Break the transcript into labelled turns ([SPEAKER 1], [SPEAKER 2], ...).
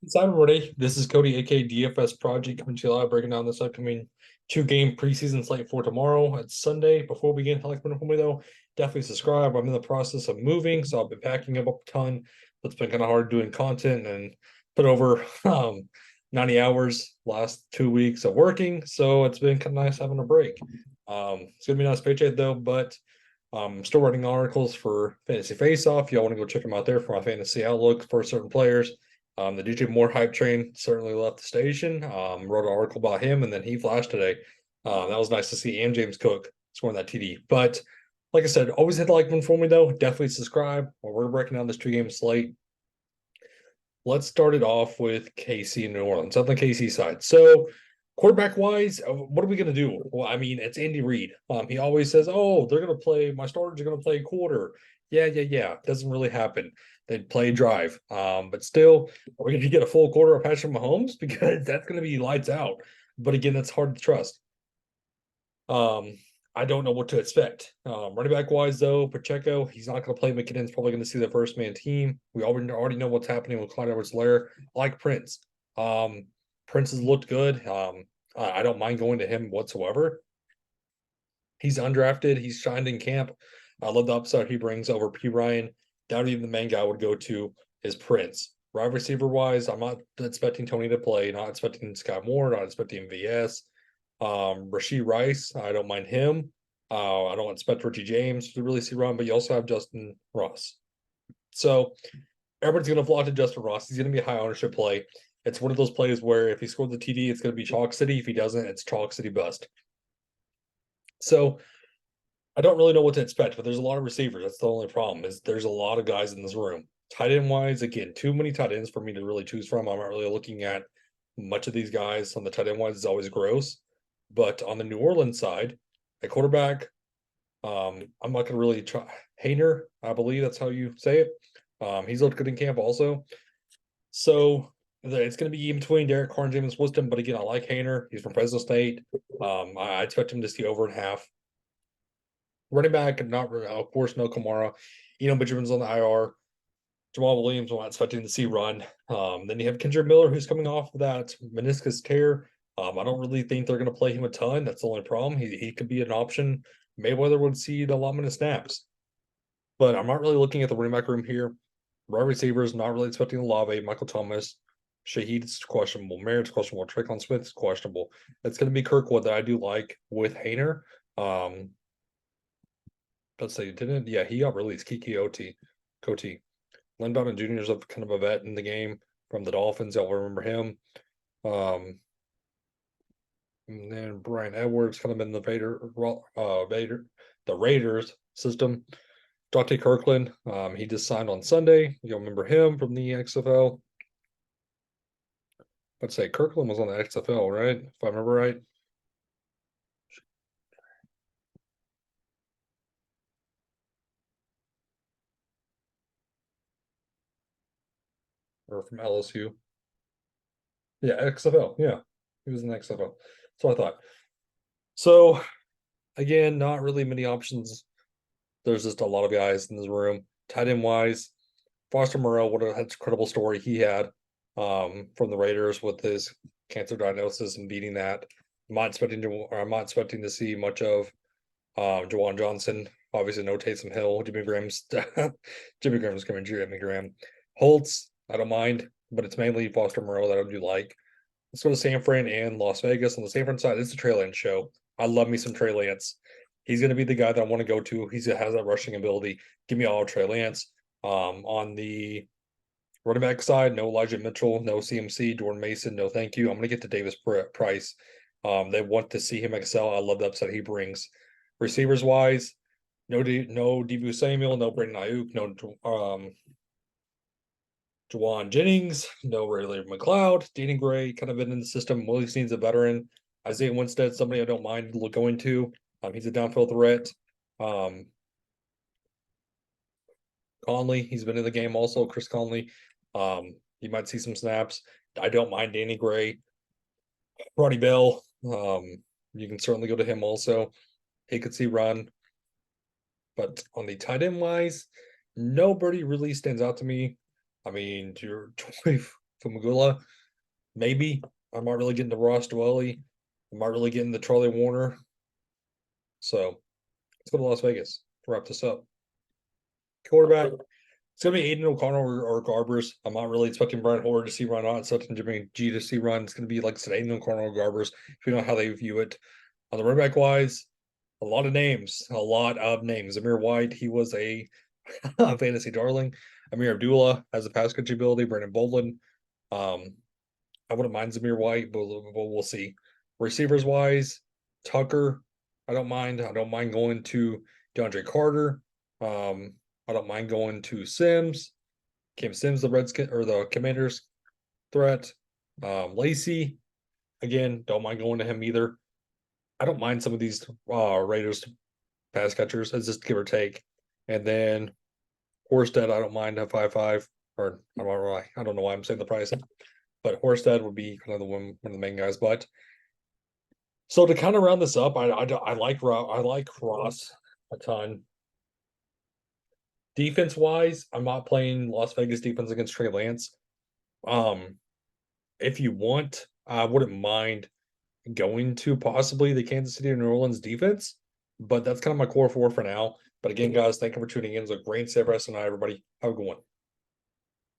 [SPEAKER 1] What's up, everybody? This is Cody, aka DFS Project, coming to you live, breaking down this upcoming two-game preseason slate for tomorrow. It's Sunday. Before we begin, like for me though, definitely subscribe. I'm in the process of moving, so I've been packing up a ton. It's been kind of hard doing content and put over 90 hours last 2 weeks of working, so it's been kind of nice having a break. It's gonna be a nice paycheck though, but I'm still writing articles for Fantasy Face Off. Y'all want to go check them out there for my fantasy outlook for certain players. The DJ Moore hype train certainly left the station. Wrote an article about him, and then he flashed today. That was nice to see, and James Cook scoring that TD. But like I said, always hit the like button for me though. Definitely subscribe. We're breaking down this two-game slate. Let's start it off with KC and New Orleans on the KC side. So quarterback wise, what are we going to do? Well, I mean, it's Andy Reid. He always says, "Oh, they're going to play. My starters are going to play quarter." Yeah. Doesn't really happen. They play drive. But still, we're going to get a full quarter of Patrick Mahomes because that's going to be lights out. But again, that's hard to trust. Um, I don't know what to expect. Running back wise, though, Pacheco, he's not going to play. McKinnon's probably going to see the first man team. We already know what's happening with Clyde Edwards-Helaire. I like Prince. Prince has looked good. I don't mind going to him whatsoever. He's undrafted. He's shined in camp. I love the upside he brings over P. Ryan. Doubt even the main guy would go to is Prince. Wide receiver wise, I'm not expecting Tony to play. Not expecting Sky Moore. Not expecting VS. Rashee Rice, I don't mind him. I don't expect Richie James to really see run, but you also have Justin Ross. So everyone's going to flock to Justin Ross. He's going to be a high ownership play. It's one of those plays where if he scores the TD, it's going to be Chalk City. If he doesn't, it's Chalk City bust. So I don't really know what to expect, but there's a lot of receivers. That's the only problem is there's a lot of guys in this room. Tight end wise, again, too many tight ends for me to really choose from. I'm not really looking at much of these guys on the tight end wise. Is always gross. But on the New Orleans side, a quarterback, I'm not going to really try. Hayner, I believe that's how you say it. He's looked good in camp also. So it's going to be in between Derek Carr and Jameis Winston. But again, I like Hayner. He's from Fresno State. I expect him to see over and half. Running back, not of course, no Kamara. Benjamin's on the IR. Jamal Williams, I'm not expecting to see run. Then you have Kendrick Miller, who's coming off of that meniscus tear. I don't really think they're going to play him a ton. That's the only problem. He could be an option. Mayweather would see an allotment of snaps. But I'm not really looking at the running back room here. Wide receivers, not really expecting Olave, Michael Thomas. Shaheed's questionable. Merritt's questionable. Traquan Smith's questionable. It's going to be Kirkwood that I do like with Hayner. Let's say didn't. Yeah, he got released. Kiki Coty. Lynn Bowden Jr. is kind of a vet in the game from the Dolphins. Y'all remember him. And then Brian Edwards kind of in the the Raiders system. Dante Kirkland, he just signed on Sunday. You'll remember him from the XFL. Let's say Kirkland was on the XFL, right? If I remember right. Or from LSU. Yeah, XFL. Yeah, he was in the XFL. So I thought. So again, not really many options. There's just a lot of guys in this room. Tight end wise, Foster Moreau, what a incredible story he had from the Raiders with his cancer diagnosis and beating that. I'm not expecting to see much of Jawan Johnson. Obviously, no Taysom Hill. Jimmy Graham's coming. Jimmy Graham. Holtz, I don't mind, but it's mainly Foster Moreau that I do like. Let's go to San Fran and Las Vegas. On the San Fran side, it's a Trey Lance show. I love me some Trey Lance. He's going to be the guy that I want to go to. He has that rushing ability. Give me all Trey Lance. On the running back side, no Elijah Mitchell, no CMC, Jordan Mason, no thank you. I'm going to get to Davis Price. They want to see him excel. I love the upside he brings. Receivers wise, no Debu Samuel, no Brandon Ayuk, no Juwan Jennings, no Ray McLeod, Danny Gray, kind of been in the system. Willie Sneed's a veteran. Isaiah Winstead, somebody I don't mind going to. He's a downfield threat. Conley, he's been in the game also. Chris Conley, you might see some snaps. I don't mind Danny Gray. Roddy Bell, you can certainly go to him also. He could see run. But on the tight end wise, nobody really stands out to me. I mean, you're Fumagula. Maybe. I'm not really getting the Ross Dwelly. I'm not really getting the Charlie Warner. So let's go to Las Vegas to wrap this up. Quarterback. It's gonna be Aiden O'Connell or Garbers. I'm not really expecting Brian Hoyer to see run on, expecting Jimmy G to see run. It's gonna be like I said, Aiden O'Connell or Garbers, if you know how they view it. On the running back wise, a lot of names. Amir White, he was a fantasy darling. Amir Abdullah has a pass catching ability. Brandon Bolden. I wouldn't mind Zamir White, but we'll see. Receivers wise, Tucker, I don't mind. I don't mind going to DeAndre Carter. I don't mind going to Sims. Cam Sims, the Redskin or the Commanders threat. Lacey, again, don't mind going to him either. I don't mind some of these Raiders pass catchers. It's just give or take. And then Horsted, I don't mind a 5-5. Or I don't know why I'm saying the price. But Horsted would be kind of one of the main guys. But so to kind of round this up, I like Ross a ton. Defense wise, I'm not playing Las Vegas defense against Trey Lance. If you want, I wouldn't mind going to possibly the Kansas City or New Orleans defense, but that's kind of my core four for now. But again, guys, thank you for tuning in. It was a great save rest tonight, everybody. Have a good one.